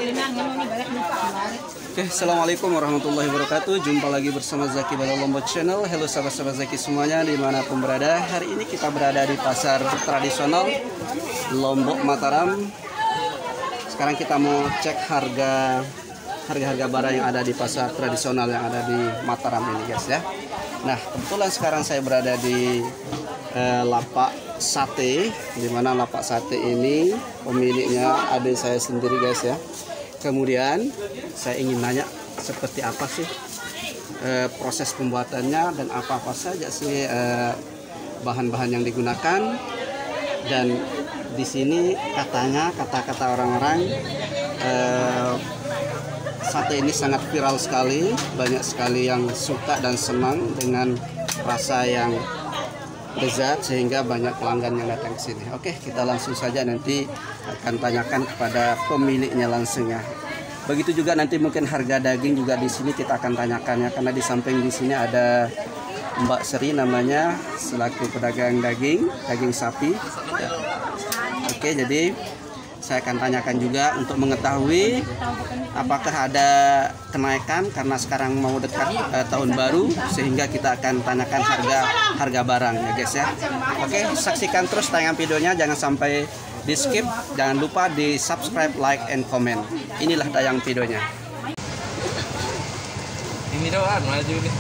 Oke, assalamualaikum warahmatullahi wabarakatuh. Jumpa lagi bersama Zaki Balai Lombok Channel. Halo sahabat-sahabat Zaki semuanya dimanapun berada. Hari ini kita berada di pasar tradisional Lombok Mataram. Sekarang kita mau cek harga barang yang ada di pasar tradisional yang ada di Mataram ini, guys ya. Nah, kebetulan sekarang saya berada di lapak sate, dimana lapak sate ini pemiliknya adik saya sendiri, guys ya. Kemudian saya ingin nanya seperti apa sih proses pembuatannya dan apa-apa saja sih bahan-bahan yang digunakan. Dan di sini katanya kata-kata orang-orang sate ini sangat viral sekali, banyak sekali yang suka dan senang dengan rasa yang lezat sehingga banyak pelanggan yang datang ke sini. Oke, kita langsung saja nanti akan tanyakan kepada pemiliknya langsung ya. Begitu juga nanti mungkin harga daging juga di sini kita akan tanyakannya, karena di samping di sini ada Mbak Sri namanya selaku pedagang daging sapi. Ya. Oke, jadi saya akan tanyakan juga untuk mengetahui apakah ada kenaikan karena sekarang mau dekat tahun baru, sehingga kita akan tanyakan harga barang ya guys ya. Oke, saksikan terus tayangan videonya, jangan sampai di skip, jangan lupa di subscribe, like, and comment. Inilah tayangan videonya. Ini doang maju nih.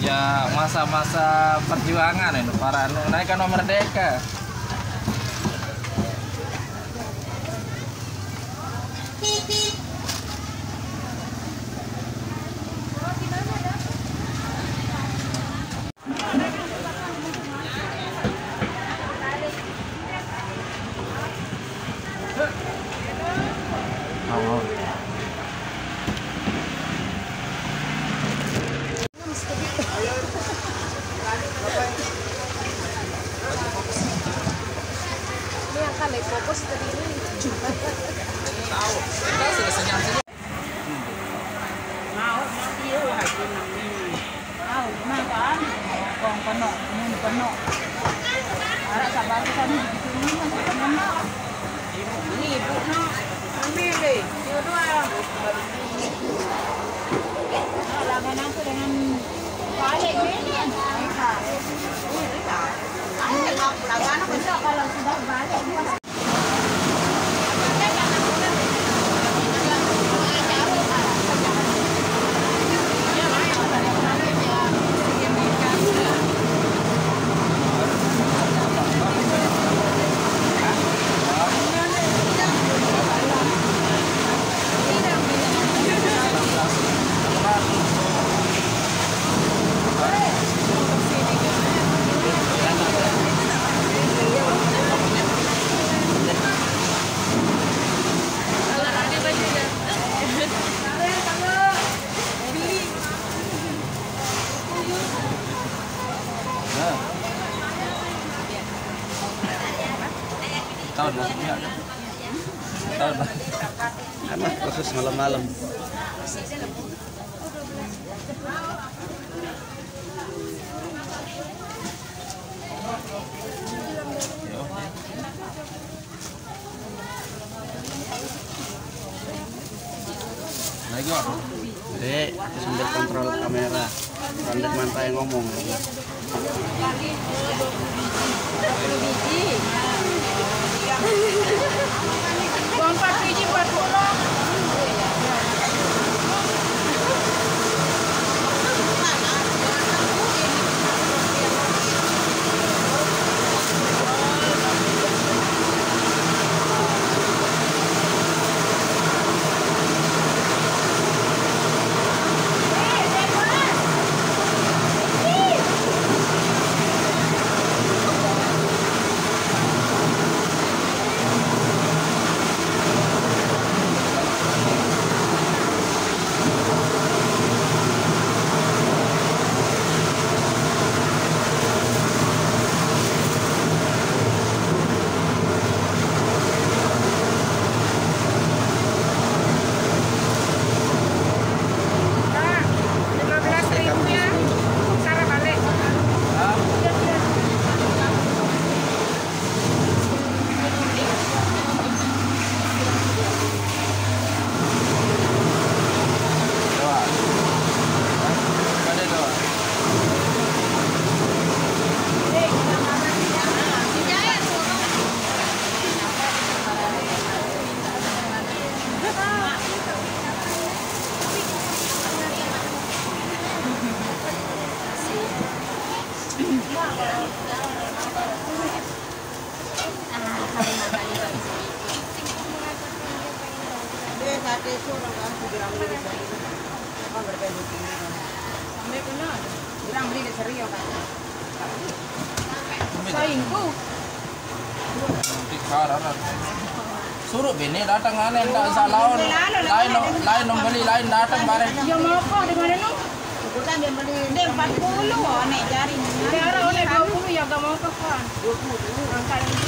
Ya masa-masa perjuangan ini para naikkan nomor merdeka. Fokus tadi ini juga Tahu, kita sudah senyum sini. mau dia lagi namanya mau makan kong penok mun penok ada sabar kami begitu ini masih penok ini ibu no kami deh dua langganan aku dengan balik ini langganan besok kalau sudah balik Tahun maksudnya. Tahun. Karena khusus malam-malam. Lagi apa? Dek, sambil kontrol kamera. Randet manta yang ngomong. Bang 4 biji 40. Suruh bini datang aneh ndak salah lain beli lain datang bareng. Yang mau kok dengan itu? Bukan dia beli dia 40 nek jari. Daerah oleh 20 ya gak mau kok kan. 20. Angkat ini.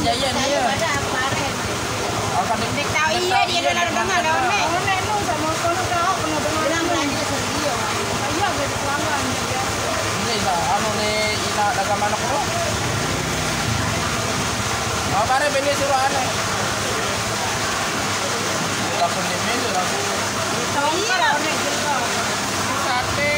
Jaya dia. Ada kemarin. Akan Nek tahu iya dia dah dengar dah nek. Oleh lu sama kono tahu kena dengar. Bilang belanja serio. Iya beli pelanggan dia. ini lah anu ni ina dagang mana ko. Bare bini suruh aneh. Lapor ni mil lah. Tahu kan oleh juga. Sate.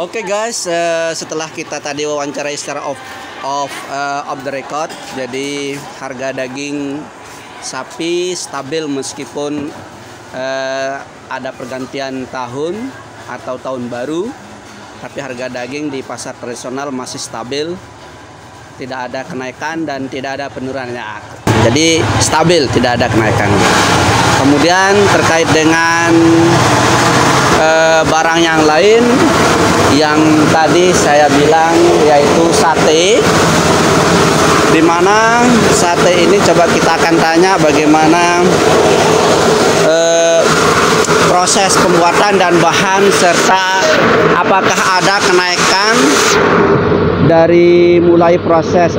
Oke guys, setelah kita tadi wawancarai secara off the record, jadi harga daging sapi stabil meskipun ada pergantian tahun atau tahun baru, tapi harga daging di pasar tradisional masih stabil, tidak ada kenaikan dan tidak ada penurunannya. Jadi stabil, tidak ada kenaikan. Kemudian terkait dengan barang yang lain yang tadi saya bilang yaitu sate, dimana sate ini coba kita akan tanya bagaimana proses pembuatan dan bahan serta apakah ada kenaikan dari mulai proses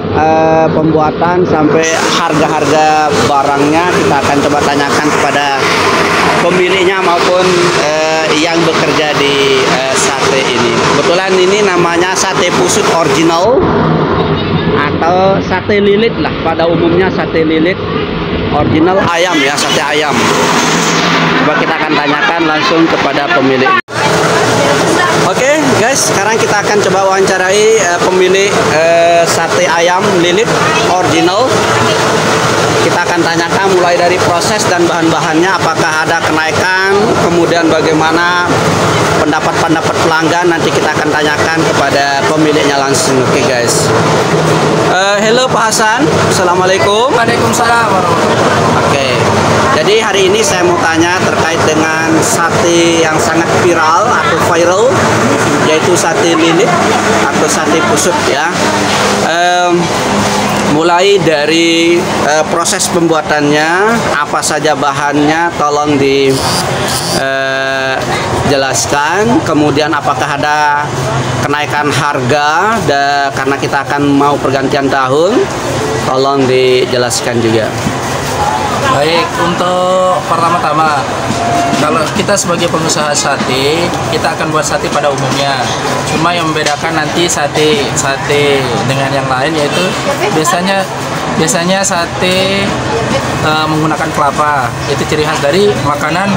pembuatan sampai harga-harga barangnya. Kita akan coba tanyakan kepada pemiliknya maupun yang bekerja di sate ini. Kebetulan ini namanya sate pusut original atau sate lilit lah, pada umumnya sate lilit original ayam ya, sate ayam. Coba kita akan tanyakan langsung kepada pemilik. Oke guys, sekarang kita akan coba wawancarai pemilik sate ayam lilit original. kita akan tanyakan mulai dari proses dan bahan-bahannya, apakah ada kenaikan, kemudian bagaimana pendapat pelanggan, nanti kita akan tanyakan kepada pemiliknya langsung. Oke guys. Halo Pak Hasan, Assalamualaikum. Waalaikumsalam warahmatullahi wabarakatuh. Oke, jadi hari ini saya mau tanya terkait dengan sate yang sangat viral atau viral, yaitu sate lilit atau sate pusut ya. Mulai dari proses pembuatannya, apa saja bahannya, tolong dijelaskan. Kemudian apakah ada kenaikan harga karena kita akan mau pergantian tahun, tolong dijelaskan juga. Baik, untuk pertama-tama, kalau kita sebagai pengusaha sate, kita akan buat sate pada umumnya. Cuma yang membedakan nanti sate dengan yang lain yaitu biasanya sate menggunakan kelapa. Itu ciri khas dari makanan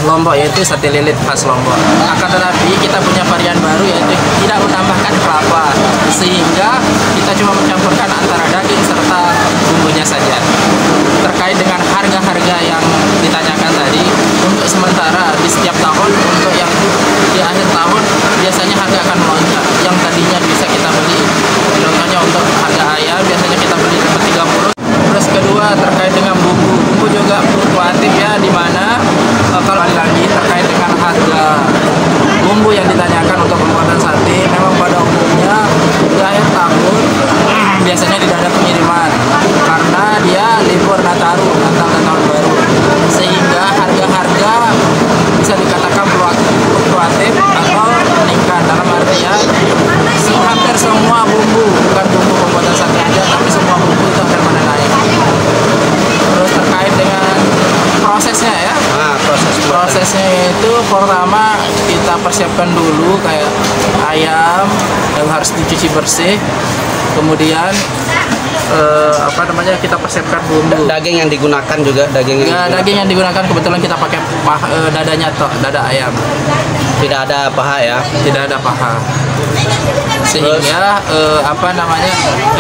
Lombok, yaitu sate lilit khas Lombok. Akan tetapi kita punya varian baru yaitu tidak menambahkan kelapa, sehingga kita cuma mencampurkan antara daging serta bumbunya saja. Terkait dengan harga-harga yang ditanyakan tadi, untuk sementara di setiap tahun, untuk yang di akhir tahun biasanya harga akan melonjak. Yang tadinya bisa kita beli, contohnya untuk harga ayam biasanya kita beli dapat 30. Terus kedua, terkait dengan bumbu juga fluktuatif ya, dimana kalau lagi terkait dengan harga bumbu yang ditanyakan untuk pembuatan sate, memang pada umumnya di akhir tahun biasanya tidak ada pengiriman karena dia libur Natal dan Tahun Baru, sehingga harga-harga bisa dikatakan fluktuatif atau meningkat. Dalam artian hampir semua bumbu, bukan bumbu pembuatan sate aja, tapi semua bumbu itu akan pada naik. Terus terkait dengan prosesnya ya, prosesnya itu pertama kita persiapkan dulu kayak ayam yang harus dicuci bersih, kemudian kita persiapkan bumbu. Daging yang digunakan juga daging yang digunakan kebetulan kita pakai dadanya dada ayam. Tidak ada paha ya? Tidak ada paha. Sehingga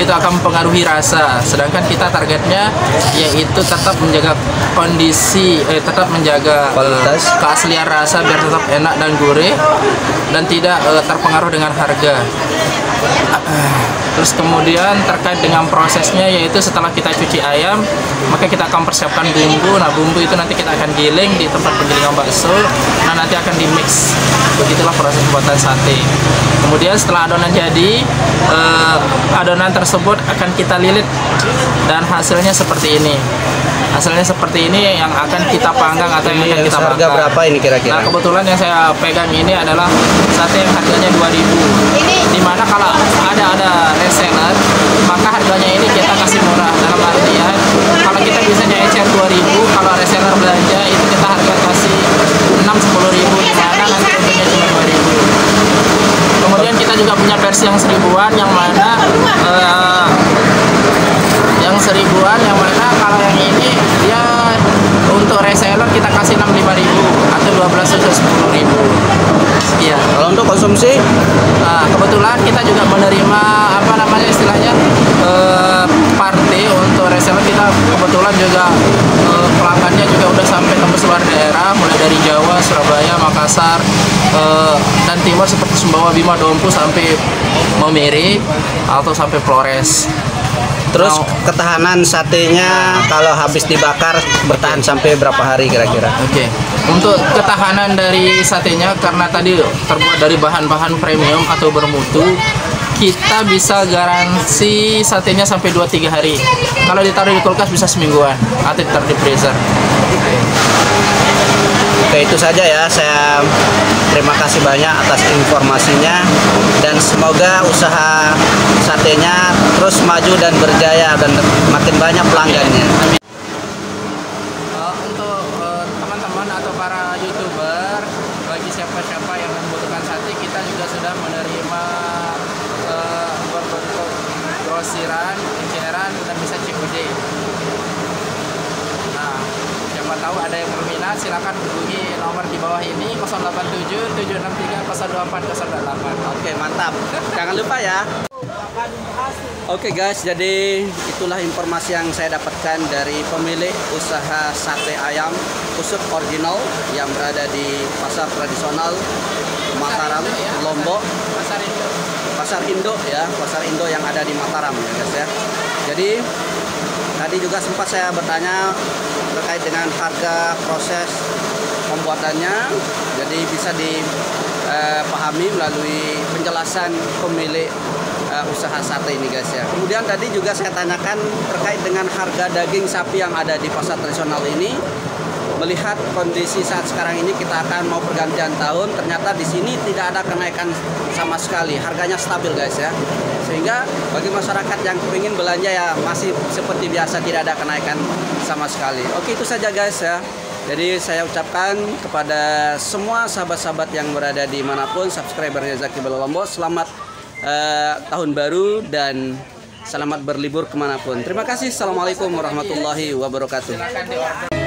itu akan mempengaruhi rasa. Sedangkan kita targetnya yaitu tetap menjaga kondisi, tetap menjaga kualitas, keaslian rasa biar tetap enak dan gurih dan tidak terpengaruh dengan harga. Terus kemudian terkait dengan prosesnya yaitu setelah kita cuci ayam, maka kita akan persiapkan bumbu. Nah, bumbu itu nanti kita akan giling di tempat penggilingan bakso. Nah, nanti akan di mix. Begitulah proses pembuatan sate. Kemudian setelah adonan jadi, adonan tersebut akan kita lilit dan hasilnya seperti ini. Hasilnya seperti ini yang akan kita panggang atau yang akan kita bakar. Harga berapa ini kira-kira? Nah, kebetulan yang saya pegang ini adalah sate yang harganya 2.000. Dimana kalau ada reseller, maka harganya ini kita kasih murah. Dalam artian kalau kita bisa nyecer 2.000, kalau reseller belanja itu kita harga kasih 6-10.000, dimana nanti harganya cuma 2.000. Kemudian kita juga punya versi yang 1000-an yang mana kalau yang ini dia untuk reseller kita kasih 65.000 atau 12 atau 10.000. Iya. Kalau untuk konsumsi, nah, kebetulan kita juga menerima istilahnya party untuk reseller. Kita kebetulan juga pelanggannya juga udah sampai tembus luar daerah, mulai dari Jawa, Surabaya, Makassar, dan timur seperti Sumbawa, Bima, Dompu sampai Maumere atau sampai Flores. Terus ketahanan satenya kalau habis dibakar bertahan sampai berapa hari kira-kira? Oke. Untuk ketahanan dari satenya, karena tadi terbuat dari bahan-bahan premium atau bermutu, kita bisa garansi satenya sampai 2-3 hari. Kalau ditaruh di kulkas bisa semingguan atau ditaruh di freezer. Oke, itu saja ya. Saya terima kasih banyak atas informasinya dan semoga usaha satenya terus maju dan berjaya dan makin banyak pelanggannya. Untuk teman-teman atau para YouTuber, bagi siapa-siapa yang membutuhkan sate, kita juga sudah menerima berbentuk grosiran, eceran, dan bisa COD. Nah, siapa tahu ada yang berminat, silakan hubungi nomor di bawah ini 087 763 024 08. Oke, mantap. Jangan lupa ya. Oke guys, jadi itulah informasi yang saya dapatkan dari pemilik usaha sate ayam Kusut Original yang berada di pasar tradisional Mataram, Lombok, Pasar Indo ya, Pasar Indo yang ada di Mataram ya guys ya. Jadi tadi juga sempat saya bertanya terkait dengan harga proses pembuatannya, jadi bisa dipahami melalui penjelasan pemilik usaha sate ini guys ya. Kemudian tadi juga saya tanyakan terkait dengan harga daging sapi yang ada di pasar tradisional ini. Melihat kondisi saat sekarang ini kita akan mau pergantian tahun, ternyata di sini tidak ada kenaikan sama sekali, harganya stabil guys ya. Sehingga bagi masyarakat yang ingin belanja ya masih seperti biasa, tidak ada kenaikan sama sekali. Oke, itu saja guys ya. Jadi saya ucapkan kepada semua sahabat-sahabat yang berada di manapun, subscribernya Zaki Bala Lombok, selamat tahun baru dan selamat berlibur kemanapun. Terima kasih. Assalamualaikum warahmatullahi wabarakatuh.